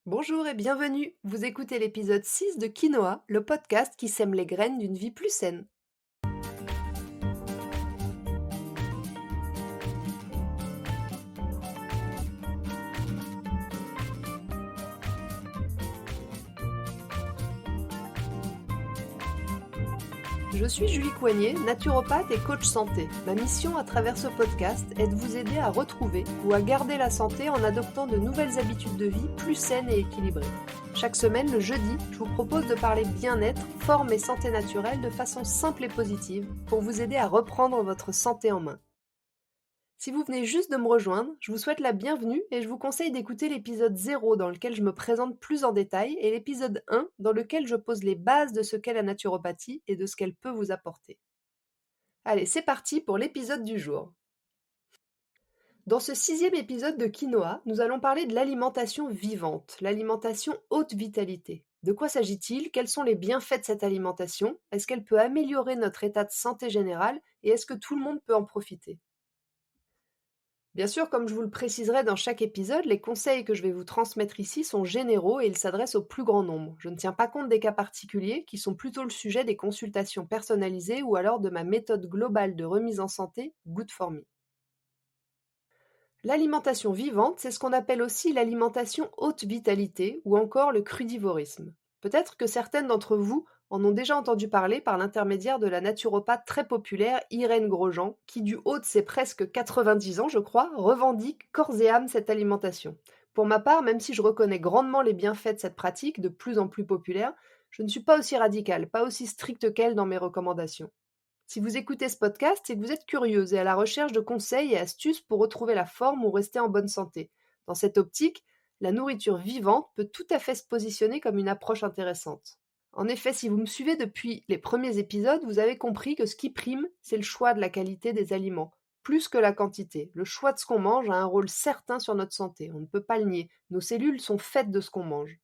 Bonjour et bienvenue. Vous écoutez l'épisode 6 de Quinoa, le podcast qui sème les graines d'une vie plus saine. Je suis Julie Coignet, naturopathe et coach santé. Ma mission à travers ce podcast est de vous aider à retrouver ou à garder la santé en adoptant de nouvelles habitudes de vie plus saines et équilibrées. Chaque semaine, le jeudi, je vous propose de parler bien-être, forme et santé naturelle de façon simple et positive pour vous aider à reprendre votre santé en main. Si vous venez juste de me rejoindre, je vous souhaite la bienvenue et je vous conseille d'écouter l'épisode 0 dans lequel je me présente plus en détail et l'épisode 1 dans lequel je pose les bases de ce qu'est la naturopathie et de ce qu'elle peut vous apporter. Allez, c'est parti pour l'épisode du jour. Dans ce 6e épisode de Quinoa, nous allons parler de l'alimentation vivante, l'alimentation haute vitalité. De quoi s'agit-il? Quels sont les bienfaits de cette alimentation? Est-ce qu'elle peut améliorer notre état de santé général? Et est-ce que tout le monde peut en profiter? Bien sûr, comme je vous le préciserai dans chaque épisode, les conseils que je vais vous transmettre ici sont généraux et ils s'adressent au plus grand nombre. Je ne tiens pas compte des cas particuliers qui sont plutôt le sujet des consultations personnalisées ou alors de ma méthode globale de remise en santé, Good for Me. L'alimentation vivante, c'est ce qu'on appelle aussi l'alimentation haute vitalité ou encore le crudivorisme. Peut-être que certaines d'entre vous en ont déjà entendu parler par l'intermédiaire de la naturopathe très populaire Irène Grosjean, qui du haut de ses presque 90 ans, je crois, revendique corps et âme cette alimentation. Pour ma part, même si je reconnais grandement les bienfaits de cette pratique, de plus en plus populaire, je ne suis pas aussi radicale, pas aussi stricte qu'elle dans mes recommandations. Si vous écoutez ce podcast, c'est que vous êtes curieuse et à la recherche de conseils et astuces pour retrouver la forme ou rester en bonne santé. Dans cette optique, la nourriture vivante peut tout à fait se positionner comme une approche intéressante. En effet, si vous me suivez depuis les premiers épisodes, vous avez compris que ce qui prime, c'est le choix de la qualité des aliments, plus que la quantité. Le choix de ce qu'on mange a un rôle certain sur notre santé, on ne peut pas le nier. Nos cellules sont faites de ce qu'on mange.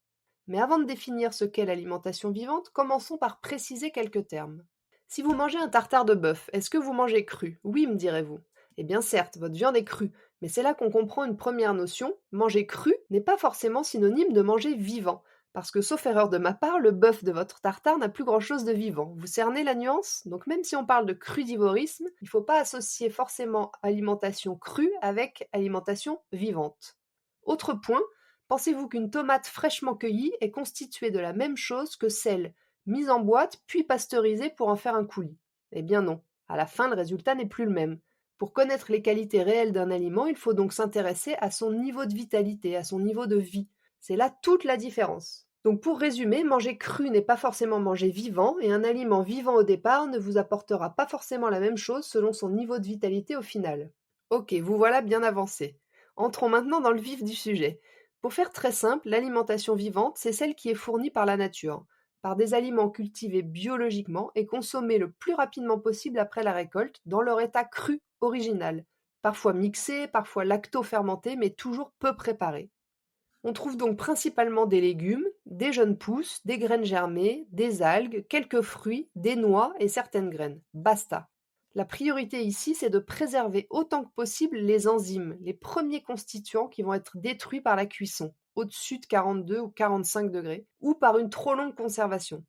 Mais avant de définir ce qu'est l'alimentation vivante, commençons par préciser quelques termes. Si vous mangez un tartare de bœuf, est-ce que vous mangez cru? Oui, me direz-vous. Eh bien certes, votre viande est crue, mais c'est là qu'on comprend une première notion. Manger cru n'est pas forcément synonyme de manger vivant, parce que sauf erreur de ma part, le bœuf de votre tartare n'a plus grand-chose de vivant. Vous cernez la nuance? Donc même si on parle de crudivorisme, il ne faut pas associer forcément alimentation crue avec alimentation vivante. Autre point, pensez-vous qu'une tomate fraîchement cueillie est constituée de la même chose que celle mise en boîte puis pasteurisée pour en faire un coulis? Eh bien non. À la fin, le résultat n'est plus le même. Pour connaître les qualités réelles d'un aliment, il faut donc s'intéresser à son niveau de vitalité, à son niveau de vie. C'est là toute la différence. Donc pour résumer, manger cru n'est pas forcément manger vivant, et un aliment vivant au départ ne vous apportera pas forcément la même chose selon son niveau de vitalité au final. Ok, vous voilà bien avancé. Entrons maintenant dans le vif du sujet. Pour faire très simple, l'alimentation vivante, c'est celle qui est fournie par la nature, par des aliments cultivés biologiquement et consommés le plus rapidement possible après la récolte, dans leur état cru original, parfois mixés, parfois lacto-fermentés, mais toujours peu préparés. On trouve donc principalement des légumes, des jeunes pousses, des graines germées, des algues, quelques fruits, des noix et certaines graines. Basta. La priorité ici, c'est de préserver autant que possible les enzymes, les premiers constituants qui vont être détruits par la cuisson, au-dessus de 42 ou 45 degrés, ou par une trop longue conservation.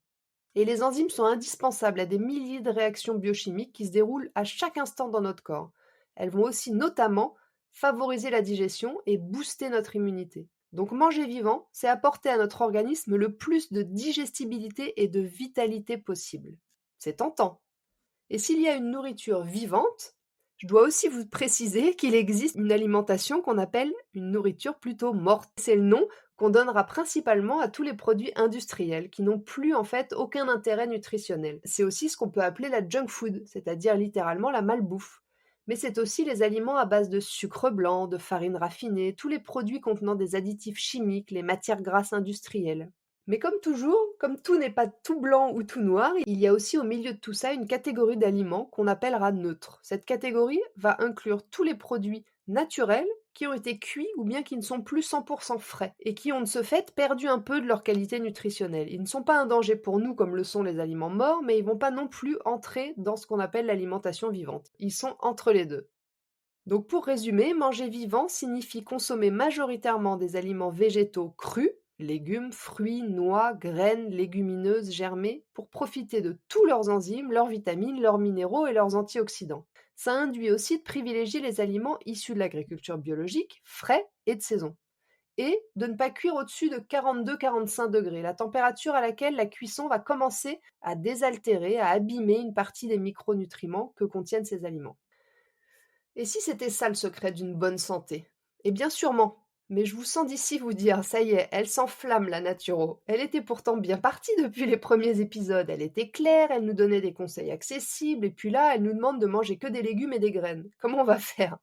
Et les enzymes sont indispensables à des milliers de réactions biochimiques qui se déroulent à chaque instant dans notre corps. Elles vont aussi notamment favoriser la digestion et booster notre immunité. Donc manger vivant, c'est apporter à notre organisme le plus de digestibilité et de vitalité possible. C'est tentant. Et s'il y a une nourriture vivante, je dois aussi vous préciser qu'il existe une alimentation qu'on appelle une nourriture plutôt morte. C'est le nom qu'on donnera principalement à tous les produits industriels qui n'ont plus en fait aucun intérêt nutritionnel. C'est aussi ce qu'on peut appeler la junk food, c'est-à-dire littéralement la malbouffe. Mais c'est aussi les aliments à base de sucre blanc, de farine raffinée, tous les produits contenant des additifs chimiques, les matières grasses industrielles. Mais comme toujours, comme tout n'est pas tout blanc ou tout noir, il y a aussi au milieu de tout ça une catégorie d'aliments qu'on appellera neutres. Cette catégorie va inclure tous les produits naturels qui ont été cuits ou bien qui ne sont plus 100% frais et qui ont de ce fait perdu un peu de leur qualité nutritionnelle. Ils ne sont pas un danger pour nous comme le sont les aliments morts, mais ils ne vont pas non plus entrer dans ce qu'on appelle l'alimentation vivante. Ils sont entre les deux. Donc pour résumer, manger vivant signifie consommer majoritairement des aliments végétaux crus, légumes, fruits, noix, graines, légumineuses, germées, pour profiter de tous leurs enzymes, leurs vitamines, leurs minéraux et leurs antioxydants. Ça induit aussi de privilégier les aliments issus de l'agriculture biologique, frais et de saison. Et de ne pas cuire au-dessus de 42-45 degrés, la température à laquelle la cuisson va commencer à désaltérer, à abîmer une partie des micronutriments que contiennent ces aliments. Et si c'était ça le secret d'une bonne santé? Eh bien sûrement. Mais je vous sens d'ici vous dire, ça y est, elle s'enflamme la naturo. Elle était pourtant bien partie depuis les premiers épisodes. Elle était claire, elle nous donnait des conseils accessibles, et puis là, elle nous demande de manger que des légumes et des graines. Comment on va faire?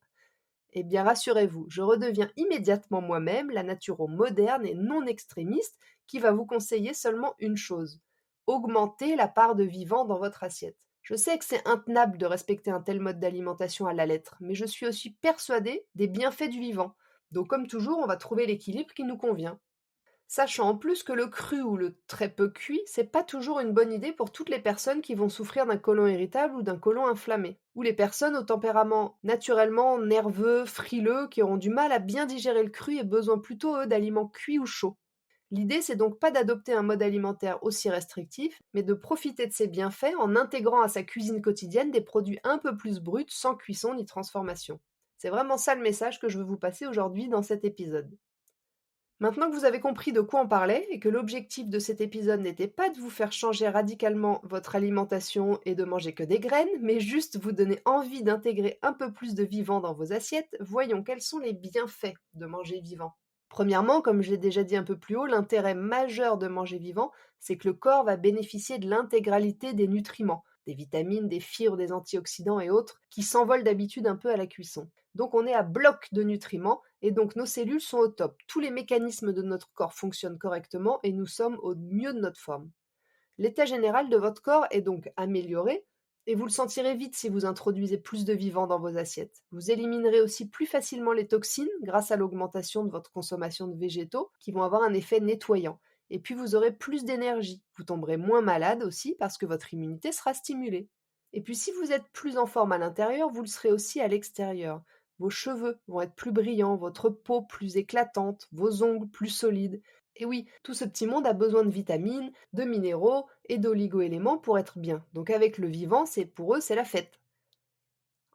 Eh bien rassurez-vous, je redeviens immédiatement moi-même la naturo moderne et non extrémiste qui va vous conseiller seulement une chose: augmenter la part de vivant dans votre assiette. Je sais que c'est intenable de respecter un tel mode d'alimentation à la lettre, mais je suis aussi persuadée des bienfaits du vivant. Donc comme toujours, on va trouver l'équilibre qui nous convient. Sachant en plus que le cru ou le très peu cuit, c'est pas toujours une bonne idée pour toutes les personnes qui vont souffrir d'un côlon irritable ou d'un côlon inflammé. Ou les personnes au tempérament naturellement nerveux, frileux, qui auront du mal à bien digérer le cru et besoin plutôt, eux, d'aliments cuits ou chauds. L'idée, c'est donc pas d'adopter un mode alimentaire aussi restrictif, mais de profiter de ses bienfaits en intégrant à sa cuisine quotidienne des produits un peu plus bruts, sans cuisson ni transformation. C'est vraiment ça le message que je veux vous passer aujourd'hui dans cet épisode. Maintenant que vous avez compris de quoi on parlait et que l'objectif de cet épisode n'était pas de vous faire changer radicalement votre alimentation et de manger que des graines, mais juste vous donner envie d'intégrer un peu plus de vivant dans vos assiettes, voyons quels sont les bienfaits de manger vivant. Premièrement, comme je l'ai déjà dit un peu plus haut, l'intérêt majeur de manger vivant, c'est que le corps va bénéficier de l'intégralité des nutriments, des vitamines, des fibres, des antioxydants et autres, qui s'envolent d'habitude un peu à la cuisson. Donc on est à bloc de nutriments et donc nos cellules sont au top. Tous les mécanismes de notre corps fonctionnent correctement et nous sommes au mieux de notre forme. L'état général de votre corps est donc amélioré et vous le sentirez vite si vous introduisez plus de vivants dans vos assiettes. Vous éliminerez aussi plus facilement les toxines grâce à l'augmentation de votre consommation de végétaux qui vont avoir un effet nettoyant. Et puis vous aurez plus d'énergie. Vous tomberez moins malade aussi parce que votre immunité sera stimulée. Et puis si vous êtes plus en forme à l'intérieur, vous le serez aussi à l'extérieur. Vos cheveux vont être plus brillants, votre peau plus éclatante, vos ongles plus solides. Et oui, tout ce petit monde a besoin de vitamines, de minéraux et d'oligo-éléments pour être bien. Donc avec le vivant, pour eux, c'est la fête.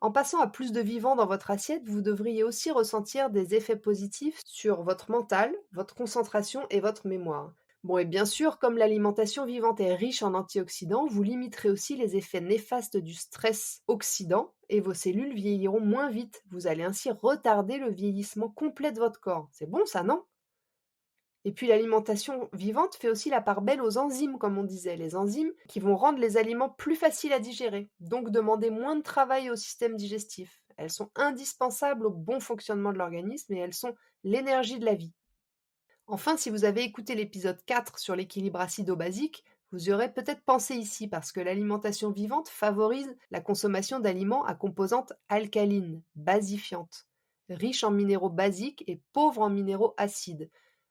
En passant à plus de vivant dans votre assiette, vous devriez aussi ressentir des effets positifs sur votre mental, votre concentration et votre mémoire. Bon, et bien sûr, comme l'alimentation vivante est riche en antioxydants, vous limiterez aussi les effets néfastes du stress oxydant et vos cellules vieilliront moins vite. Vous allez ainsi retarder le vieillissement complet de votre corps. C'est bon ça, non? Et puis l'alimentation vivante fait aussi la part belle aux enzymes, comme on disait. Les enzymes qui vont rendre les aliments plus faciles à digérer, donc demander moins de travail au système digestif. Elles sont indispensables au bon fonctionnement de l'organisme et elles sont l'énergie de la vie. Enfin, si vous avez écouté l'épisode 4 sur l'équilibre acido-basique, vous y aurez peut-être pensé ici parce que l'alimentation vivante favorise la consommation d'aliments à composantes alcalines, basifiantes, riches en minéraux basiques et pauvres en minéraux acides.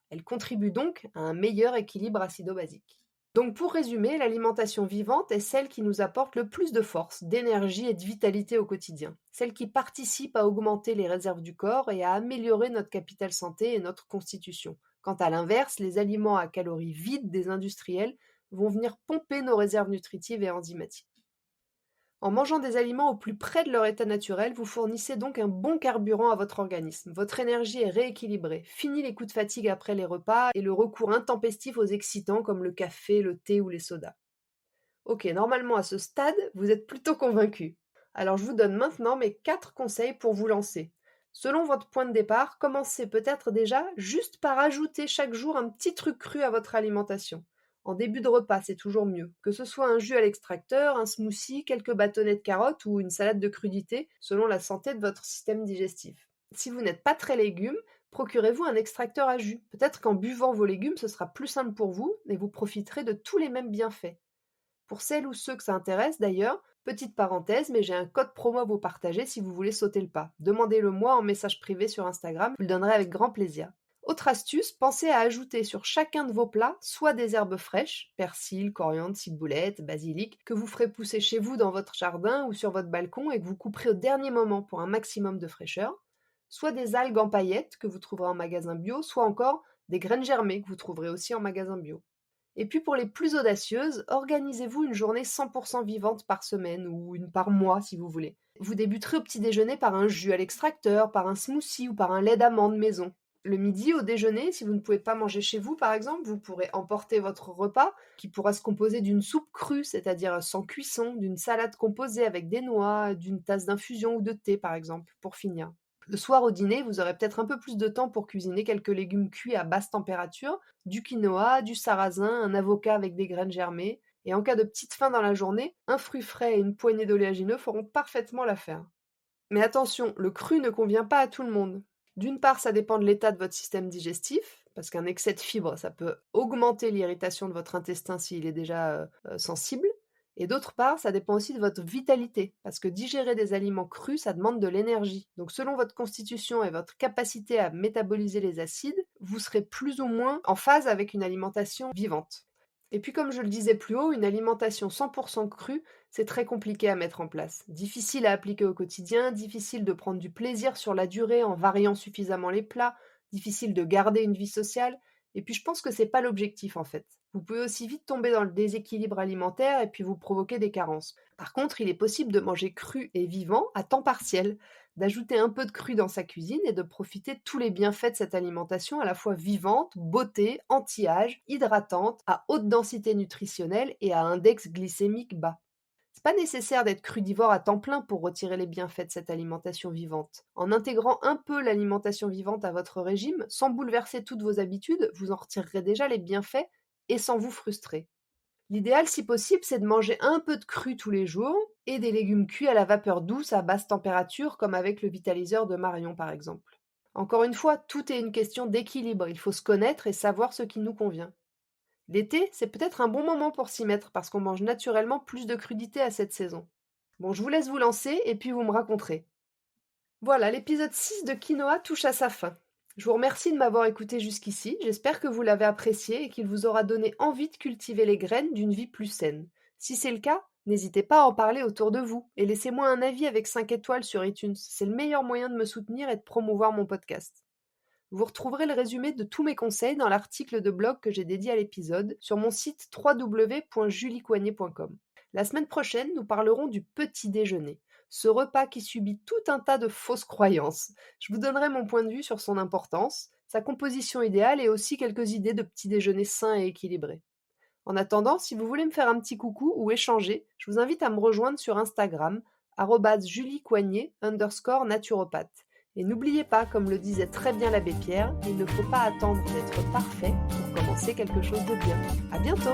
Elle contribue donc à un meilleur équilibre acido-basique. Donc pour résumer, l'alimentation vivante est celle qui nous apporte le plus de force, d'énergie et de vitalité au quotidien. Celle qui participe à augmenter les réserves du corps et à améliorer notre capital santé et notre constitution. Quant à l'inverse, les aliments à calories vides des industriels vont venir pomper nos réserves nutritives et enzymatiques. En mangeant des aliments au plus près de leur état naturel, vous fournissez donc un bon carburant à votre organisme. Votre énergie est rééquilibrée. Fini les coups de fatigue après les repas et le recours intempestif aux excitants comme le café, le thé ou les sodas. Ok, normalement à ce stade, vous êtes plutôt convaincu. Alors je vous donne maintenant mes 4 conseils pour vous lancer. Selon votre point de départ, commencez peut-être déjà juste par ajouter chaque jour un petit truc cru à votre alimentation. En début de repas, c'est toujours mieux. Que ce soit un jus à l'extracteur, un smoothie, quelques bâtonnets de carottes ou une salade de crudités, selon la santé de votre système digestif. Si vous n'êtes pas très légumes, procurez-vous un extracteur à jus. Peut-être qu'en buvant vos légumes, ce sera plus simple pour vous et vous profiterez de tous les mêmes bienfaits. Pour celles ou ceux que ça intéresse d'ailleurs, petite parenthèse, mais j'ai un code promo à vous partager si vous voulez sauter le pas. Demandez-le moi en message privé sur Instagram, je vous le donnerai avec grand plaisir. Autre astuce, pensez à ajouter sur chacun de vos plats soit des herbes fraîches, persil, coriandre, ciboulette, basilic, que vous ferez pousser chez vous dans votre jardin ou sur votre balcon et que vous couperez au dernier moment pour un maximum de fraîcheur, soit des algues en paillettes que vous trouverez en magasin bio, soit encore des graines germées que vous trouverez aussi en magasin bio. Et puis pour les plus audacieuses, organisez-vous une journée 100% vivante par semaine ou une par mois si vous voulez. Vous débuterez au petit déjeuner par un jus à l'extracteur, par un smoothie ou par un lait d'amande maison. Le midi, au déjeuner, si vous ne pouvez pas manger chez vous par exemple, vous pourrez emporter votre repas qui pourra se composer d'une soupe crue, c'est-à-dire sans cuisson, d'une salade composée avec des noix, d'une tasse d'infusion ou de thé par exemple, pour finir. Le soir au dîner, vous aurez peut-être un peu plus de temps pour cuisiner quelques légumes cuits à basse température, du quinoa, du sarrasin, un avocat avec des graines germées. Et en cas de petite faim dans la journée, un fruit frais et une poignée d'oléagineux feront parfaitement l'affaire. Mais attention, le cru ne convient pas à tout le monde. D'une part, ça dépend de l'état de votre système digestif, parce qu'un excès de fibres, ça peut augmenter l'irritation de votre intestin s'il est déjà sensible. Et d'autre part, ça dépend aussi de votre vitalité, parce que digérer des aliments crus, ça demande de l'énergie. Donc selon votre constitution et votre capacité à métaboliser les acides, vous serez plus ou moins en phase avec une alimentation vivante. Et puis comme je le disais plus haut, une alimentation 100% crue, c'est très compliqué à mettre en place. Difficile à appliquer au quotidien, difficile de prendre du plaisir sur la durée en variant suffisamment les plats, difficile de garder une vie sociale. Et puis je pense que c'est pas l'objectif en fait. Vous pouvez aussi vite tomber dans le déséquilibre alimentaire et puis vous provoquer des carences. Par contre, il est possible de manger cru et vivant à temps partiel, d'ajouter un peu de cru dans sa cuisine et de profiter de tous les bienfaits de cette alimentation à la fois vivante, beauté, anti-âge, hydratante, à haute densité nutritionnelle et à index glycémique bas. C'est pas nécessaire d'être crudivore à temps plein pour retirer les bienfaits de cette alimentation vivante. En intégrant un peu l'alimentation vivante à votre régime, sans bouleverser toutes vos habitudes, vous en retirerez déjà les bienfaits et sans vous frustrer. L'idéal, si possible, c'est de manger un peu de cru tous les jours et des légumes cuits à la vapeur douce à basse température, comme avec le vitaliseur de Marion par exemple. Encore une fois, tout est une question d'équilibre, il faut se connaître et savoir ce qui nous convient. L'été, c'est peut-être un bon moment pour s'y mettre parce qu'on mange naturellement plus de crudité à cette saison. Bon, je vous laisse vous lancer et puis vous me raconterez. Voilà, l'épisode 6 de Quinoa touche à sa fin. Je vous remercie de m'avoir écouté jusqu'ici, j'espère que vous l'avez apprécié et qu'il vous aura donné envie de cultiver les graines d'une vie plus saine. Si c'est le cas, n'hésitez pas à en parler autour de vous et laissez-moi un avis avec 5 étoiles sur iTunes, c'est le meilleur moyen de me soutenir et de promouvoir mon podcast. Vous retrouverez le résumé de tous mes conseils dans l'article de blog que j'ai dédié à l'épisode sur mon site www.juliecoignet.com. La semaine prochaine, nous parlerons du petit déjeuner, ce repas qui subit tout un tas de fausses croyances. Je vous donnerai mon point de vue sur son importance, sa composition idéale et aussi quelques idées de petit déjeuner sain et équilibré. En attendant, si vous voulez me faire un petit coucou ou échanger, je vous invite à me rejoindre sur Instagram, @juliecoignet_naturopathe. Et n'oubliez pas, comme le disait très bien l'abbé Pierre, il ne faut pas attendre d'être parfait pour commencer quelque chose de bien. À bientôt!